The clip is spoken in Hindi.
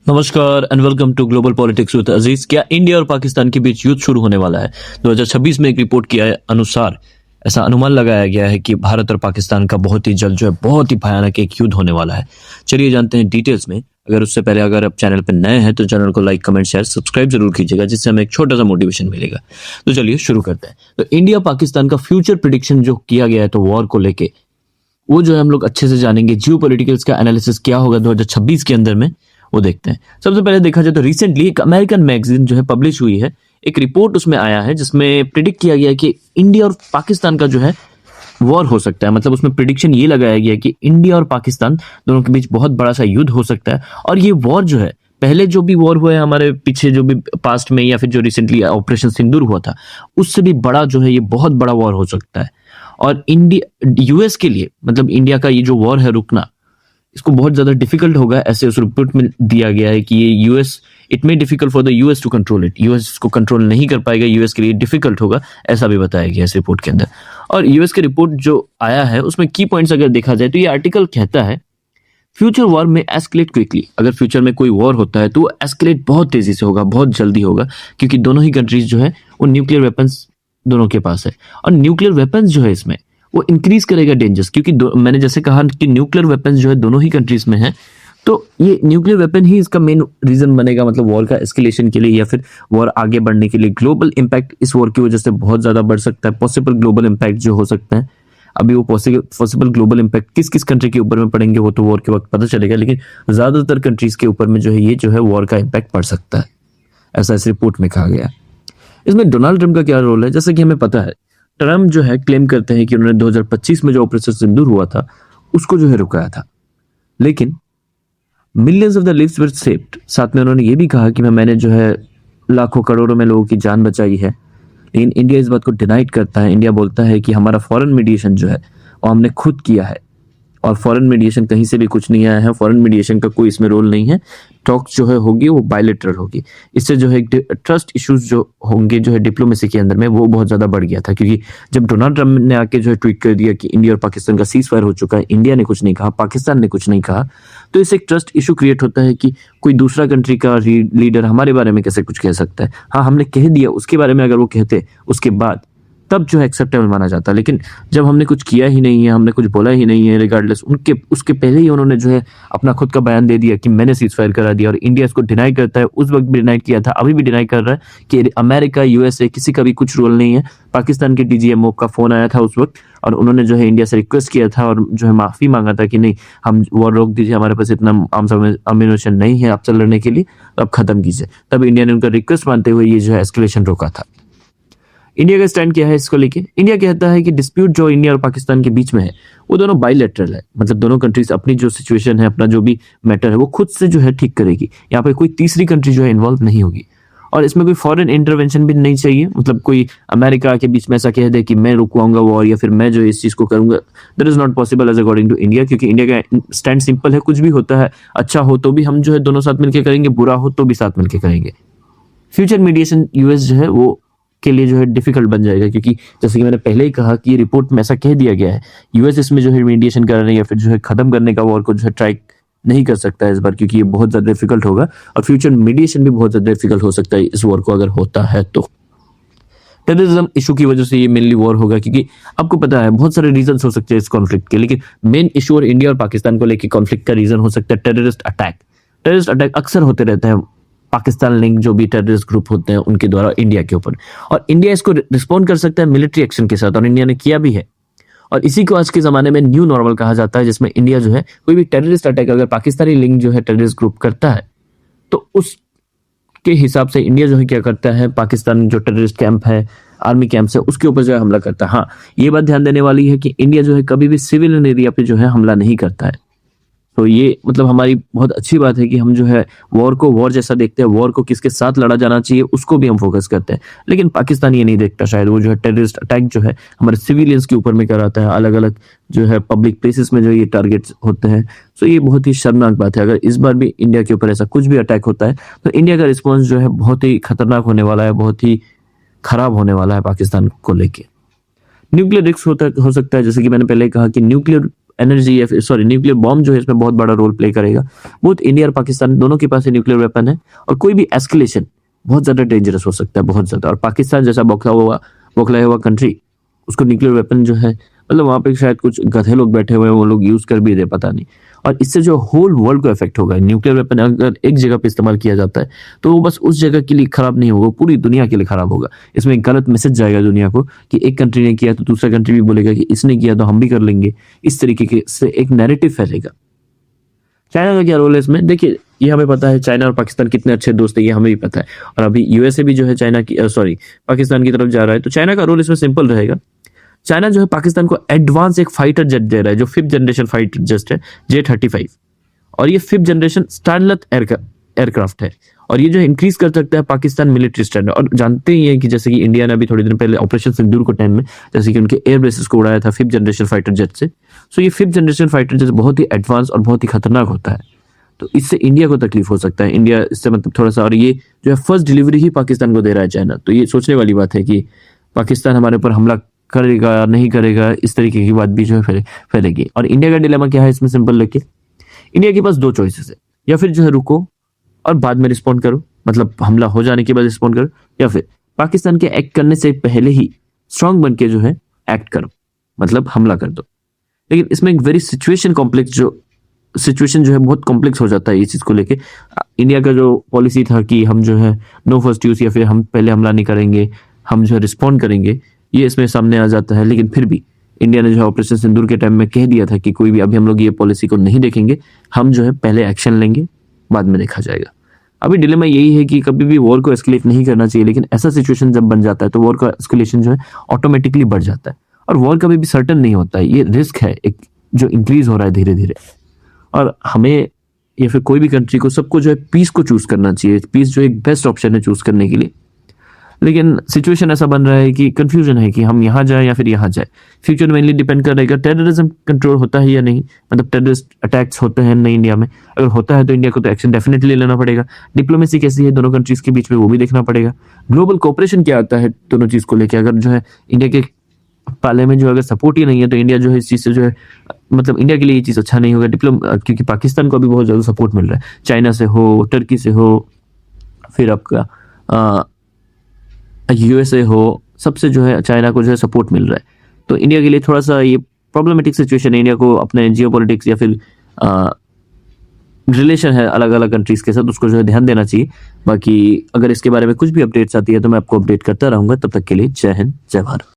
नमस्कार and welcome to global politics with Aziz. क्या इंडिया और पाकिस्तान के बीच युद्ध शुरू होने वाला है? 2026 में एक रिपोर्ट के अनुसार ऐसा अनुमान लगाया गया है कि भारत और पाकिस्तान का बहुत ही जल्द बहुत ही भयानक एक युद्ध होने वाला है। चलिए जानते हैं डिटेल्स में। अगर उससे पहले अगर आप चैनल पर नए हैं तो चैनल को लाइक, कमेंट, शेयर, सब्सक्राइब जरूर कीजिएगा, जिससे हमें एक छोटा सा मोटिवेशन मिलेगा। तो चलिए शुरू करते हैं। तो इंडिया पाकिस्तान का फ्यूचर प्रिडिक्शन जो किया गया है तो वॉर को लेके, वो जो है हम लोग अच्छे से जानेंगे। जियो पॉलिटिकल्स का एनालिसिस क्या होगा 2026 के अंदर में, वो देखते हैं। सबसे पहले देखा जाए तो रिसेंटली एक अमेरिकन मैगजीन जो है पब्लिश हुई है, एक रिपोर्ट उसमें आया है जिसमें प्रिडिक्ट किया गया है कि इंडिया और पाकिस्तान का जो है वॉर हो सकता है। मतलब उसमें प्रिडिक्शन ये लगाया गया कि इंडिया और पाकिस्तान दोनों के बीच बहुत बड़ा सा युद्ध हो सकता है। और ये वॉर जो है, पहले जो भी वॉर हुए हमारे पीछे, जो भी पास्ट में या फिर जो रिसेंटली ऑपरेशन सिंदूर हुआ था, उससे भी बड़ा जो है ये बहुत बड़ा वॉर हो सकता है। और इंडिया यूएस के लिए, मतलब इंडिया का ये जो वॉर है रुकना, इसको बहुत ज्यादा डिफिकल्ट होगा। ऐसे उस रिपोर्ट में दिया गया है कि ये US, it may difficult for the US to control it. US इसको कंट्रोल नहीं कर पाएगा, यूएस के लिए डिफिकल्ट होगा, ऐसा भी बताया गया इस रिपोर्ट के अंदर। और यूएस के रिपोर्ट जो आया है उसमें की पॉइंट्स अगर देखा जाए तो ये आर्टिकल कहता है फ्यूचर वॉर में एस्केलेट क्विकली। अगर फ्यूचर में कोई वॉर होता है तो वो एस्केलेट बहुत तेजी से होगा, बहुत जल्दी होगा, क्योंकि दोनों ही कंट्रीज जो है वो न्यूक्लियर वेपन्स दोनों के पास है। और न्यूक्लियर वेपन्स जो है इसमें वो इंक्रीज करेगा डेंजर्स, क्योंकि मैंने जैसे कहा कि न्यूक्लियर वेपन्स जो है दोनों ही कंट्रीज में है, तो ये न्यूक्लियर वेपन ही इसका मेन रीजन बनेगा, मतलब वॉर का एस्केलेशन के लिए या फिर वॉर आगे बढ़ने के लिए। ग्लोबल इंपैक्ट इस वॉर की वजह से बहुत ज्यादा बढ़ सकता है। पॉसिबल ग्लोबल इंपैक्ट जो हो सकता है, अभी वो पॉसिबल ग्लोबल इंपैक्ट किस किस कंट्री के ऊपर में पड़ेंगे वो तो वॉर के वक्त पता चलेगा, लेकिन ज्यादातर कंट्रीज के ऊपर में जो है ये जो है वॉर का इंपैक्ट पड़ सकता है, ऐसा इस रिपोर्ट में कहा गया। इसमें डोनाल्ड ट्रंप का क्या रोल है? जैसा कि हमें पता है, ट्रम्प जो है क्लेम करते हैं कि उन्होंने 2025 में जो ऑपरेशन सिंदूर हुआ था उसको जो है रुकाया था, लेकिन millions of the leaves were saved. साथ में उन्होंने ये भी कहा कि मैंने जो है लाखों करोड़ों में लोगों की जान बचाई है। लेकिन इंडिया इस बात को डिनाइट करता है। इंडिया बोलता है कि हमारा फॉरेन मीडिएशन जो है वो हमने खुद किया है, और फॉरेन मीडिएशन कहीं से भी कुछ नहीं आया है। फॉरेन मीडिएशन का कोई इसमें रोल नहीं है। टॉक्स जो है होगी वो बायलैटरल होगी। इससे जो है ट्रस्ट इश्यूज जो होंगे जो है डिप्लोमेसी के अंदर में, वो बहुत ज्यादा बढ़ गया था। क्योंकि जब डोनाल्ड ट्रंप ने आके जो है ट्वीट कर दिया कि इंडिया और पाकिस्तान का सीज फायर हो चुका है, इंडिया ने कुछ नहीं कहा, पाकिस्तान ने कुछ नहीं कहा, तो इससे एक ट्रस्ट इशू क्रिएट होता है कि कोई दूसरा कंट्री का लीडर हमारे बारे में कैसे कुछ कह सकता है। हाँ, हमने कह दिया, उसके बारे में अगर वो कहते उसके बाद, तब जो है एक्सेप्टेबल माना जाता। लेकिन जब हमने कुछ किया ही नहीं है, हमने कुछ बोला ही नहीं है, रिगार्डलेस उनके उसके पहले ही उन्होंने जो है अपना खुद का बयान दे दिया कि मैंने सीज फायर करा दिया, और इंडिया इसको डिनाई करता है। उस वक्त भी डिनाई किया था, अभी भी डिनाई कर रहा है कि अमेरिका, यूएसए, किसी का भी कुछ रोल नहीं है। पाकिस्तान के डीजीएमओ का फोन आया था उस वक्त, और उन्होंने जो है इंडिया से रिक्वेस्ट किया था और जो है माफी मांगा था कि नहीं, हम वॉर रोक दीजिए, हमारे पास इतना अम्यूनिशन नहीं है आपसे लड़ने के लिए, तो आप खत्म कीजिए। तब इंडिया ने उनका रिक्वेस्ट मानते हुए ये जो है एस्केलेशन रोका था। इंडिया का स्टैंड क्या है इसको लेके? इंडिया कहता है कि डिस्प्यूट जो इंडिया और पाकिस्तान के बीच में है वो दोनों बायलैटरल है। मतलब दोनों कंट्रीज अपनी जो सिचुएशन है, अपना जो भी मैटर है वो खुद से जो है ठीक करेगी। यहाँ पे कोई तीसरी कंट्री जो है इन्वॉल्व नहीं होगी, और इसमें कोई फॉरेन इंटरवेंशन भी नहीं चाहिए। मतलब कोई अमेरिका के बीच में ऐसा कह दे कि मैं रुकवाऊंगा वॉर, या फिर मैं जो इस चीज को करूंगा, that is not possible as according to India. क्योंकि इंडिया का स्टैंड सिंपल है, कुछ भी होता है, अच्छा हो तो भी हम जो है दोनों साथ मिलकर करेंगे, बुरा हो तो भी साथ मिलकर करेंगे। फ्यूचर मीडिएशन यूएस जो है वो के लिए जो है डिफिकल्ट बन जाएगा, क्योंकि जैसे कि मैंने पहले ही कहा कि ये रिपोर्ट में ऐसा कह दिया गया है, यूएस इसमें जो है मीडिएशन करने या फिर जो है खत्म करने का वॉर को जो है ट्राई नहीं कर सकता है इस बार, क्योंकि ये बहुत ज्यादा डिफिकल्ट होगा। और फ्यूचर मीडिएशन भी बहुत ज्यादा डिफिकल्ट हो सकता है इस वॉर को अगर होता है तो। टेररिज्म इशू की वजह से ये मेनली वॉर होगा, क्योंकि आपको पता है बहुत सारे रीजन हो सकते हैं इस कॉन्फ्लिक्ट के, लेकिन मेन इशू और इंडिया और पाकिस्तान को लेकर कॉन्फ्लिक्ट का रीजन हो सकता है टेररिस्ट अटैक। टेररिस्ट अटैक अक्सर होते रहते हैं पाकिस्तान लिंक जो भी टेररिस्ट ग्रुप होते हैं उनके द्वारा इंडिया के ऊपर, और इंडिया इसको रिस्पॉन्ड कर सकता है मिलिट्री एक्शन के साथ, और इंडिया ने किया भी है। और इसी को आज के जमाने में न्यू नॉर्मल कहा जाता है, जिसमें इंडिया जो है कोई भी टेररिस्ट अटैक अगर पाकिस्तानी लिंक जो है टेररिस्ट ग्रुप करता है तो उसके हिसाब से इंडिया जो है क्या करता है, पाकिस्तान जो टेररिस्ट कैंप है, आर्मी कैंप है, उसके ऊपर जो है हमला करता है। हाँ, ये बात ध्यान देने वाली है कि इंडिया जो है कभी भी सिविलियन एरिया पे जो है हमला नहीं करता है। तो ये मतलब हमारी बहुत अच्छी बात है कि हम जो है वॉर को वॉर जैसा देखते हैं, वॉर को किसके साथ लड़ा जाना चाहिए उसको भी हम फोकस करते हैं। लेकिन पाकिस्तान ये नहीं देखता शायद, वो जो है टेररिस्ट अटैक जो है हमारे सिविलियंस के ऊपर में कराता है, अलग अलग जो है पब्लिक प्लेसेस में जो ये टारगेट्स होते हैं। तो ये बहुत ही शर्मनाक बात है। अगर इस बार भी इंडिया के ऊपर ऐसा कुछ भी अटैक होता है तो इंडिया का रिस्पॉन्स जो है बहुत ही खतरनाक होने वाला है, बहुत ही खराब होने वाला है पाकिस्तान को लेके। न्यूक्लियर रिस्क हो सकता है, जैसे कि मैंने पहले कहा कि न्यूक्लियर एनर्जी या फिर सॉरी न्यूक्लियर बॉम्ब जो है इसमें बहुत बड़ा रोल प्ले करेगा। बोथ इंडिया और पाकिस्तान दोनों के पास न्यूक्लियर वेपन है और कोई भी एस्केलेशन बहुत ज्यादा डेंजरस हो सकता है, बहुत ज्यादा। और पाकिस्तान जैसा बौखलाया हुआ कंट्री, उसको न्यूक्लियर वेपन जो है, मतलब वहां पे शायद कुछ गधे लोग बैठे हुए हैं, वो लोग यूज कर भी दे, पता नहीं। और इससे जो होल वर्ल्ड को इफेक्ट होगा, न्यूक्लियर वेपन अगर एक जगह पे इस्तेमाल किया जाता है तो वो बस उस जगह के लिए खराब नहीं होगा, पूरी दुनिया के लिए खराब होगा। इसमें एक गलत मैसेज जाएगा दुनिया को कि एक कंट्री ने किया तो दूसरा कंट्री भी बोलेगा कि इसने किया तो हम भी कर लेंगे। इस तरीके से एक नैरेटिव फैलेगा। चाइना का क्या रोल है इसमें? देखिए, ये हमें पता है चाइना और पाकिस्तान कितने अच्छे दोस्त है, ये हमें भी पता है। और अभी यूएसए भी जो है चाइना की पाकिस्तान की तरफ जा रहा है, तो चाइना का रोल इसमें सिंपल रहेगा। चाइना जो है पाकिस्तान को एडवांस एक फाइटर जेट दे रहा है, जो 5th जनरेशन फाइटर जेट है, J-35। और ये 5th जनरेशन स्टारलेट एयरक्राफ्ट है। और ये जो है इंक्रीज कर सकता है पाकिस्तान मिलिट्री स्टैंडर्ड। और जानते ही हैं कि जैसे कि इंडिया ने अभी थोड़ी दिन पहले ऑपरेशन सिंदूर को टाइम में जैसे कि उनके एयर बेसिस को उड़ाया था 5th जनरेशन फाइटर जेट से। सो ये 5th जनरेशन फाइटर जेट बहुत ही एडवांस और बहुत ही खतरनाक होता है। तो इससे इंडिया को तकलीफ हो सकता है, इंडिया इससे मतलब थोड़ा सा। और ये जो है फर्स्ट डिलीवरी ही पाकिस्तान को दे रहा है चाइना, तो ये सोचने वाली बात है कि पाकिस्तान हमारे ऊपर हमला करेगा नहीं करेगा, इस तरीके की बात भी जो है फैलेगी। और इंडिया का डिलेमा क्या है इसमें? सिंपल रखिए, इंडिया के पास 2 चॉइसेस है, या फिर जो है रुको और बाद में रिस्पॉन्ड करो, मतलब हमला हो जाने के बाद रिस्पॉन्ड करो, या फिर पाकिस्तान के एक्ट करने से पहले ही स्ट्रांग बन के जो है एक्ट करो, मतलब हमला कर दो। लेकिन इसमें एक वेरी सिचुएशन जो है बहुत कॉम्प्लेक्स हो जाता है इस चीज को लेके। इंडिया का जो पॉलिसी था कि हम जो है नो फर्स्ट यूज, या फिर हम पहले हमला नहीं करेंगे, हम जो है रिस्पॉन्ड करेंगे, ये इसमें सामने आ जाता है। लेकिन फिर भी इंडिया ने जो है ऑपरेशन सिंदूर के टाइम में कह दिया था कि कोई भी अभी हम लोग ये पॉलिसी को नहीं देखेंगे, हम जो है पहले एक्शन लेंगे, बाद में देखा जाएगा। अभी डिलेमा यही है कि कभी भी वॉर को एस्केलेट नहीं करना चाहिए, लेकिन ऐसा सिचुएशन जब बन जाता है तो वॉर का एस्केलेशन जो है ऑटोमेटिकली बढ़ जाता है। और वॉर कभी भी सर्टन नहीं होता है, ये रिस्क है एक जो इंक्रीज हो रहा है धीरे धीरे। और हमें या फिर कोई भी कंट्री को, सबको जो है पीस को चूज करना चाहिए। पीस जो एक बेस्ट ऑप्शन है चूज करने के लिए। लेकिन सिचुएशन ऐसा बन रहा है कि कंफ्यूजन है कि हम यहाँ जाए या फिर यहाँ जाए। फ्यूचर मेनली डिपेंड करेगा टेररिज्म कंट्रोल होता है या नहीं, मतलब टेररिस्ट अटैक्स होते हैं नहीं इंडिया में। अगर होता है तो इंडिया को तो एक्शन डेफिनेटली लेना पड़ेगा। डिप्लोमेसी कैसी है दोनों कंट्रीज के बीच में, वो भी देखना पड़ेगा। ग्लोबल कोऑपरेशन क्या आता है दोनों चीज को लेकर। अगर जो है इंडिया के पाले में जो अगर सपोर्ट ही नहीं है तो इंडिया जो है इस चीज से जो है, मतलब इंडिया के लिए ये चीज अच्छा नहीं होगा। क्योंकि पाकिस्तान को अभी बहुत ज्यादा सपोर्ट मिल रहा है, चाइना से हो, टर्की से हो, फिर आपका यूएसए हो, सबसे जो है चाइना को जो है सपोर्ट मिल रहा है। तो इंडिया के लिए थोड़ा सा ये प्रॉब्लमेटिक सिचुएशन है। इंडिया को अपने जियोपॉलिटिक्स या फिर रिलेशन है अलग अलग कंट्रीज के साथ, उसको जो है ध्यान देना चाहिए। बाकी अगर इसके बारे में कुछ भी अपडेट्स आती है तो मैं आपको अपडेट करता रहूंगा। तब तक के लिए जय हिंद, जय भारत।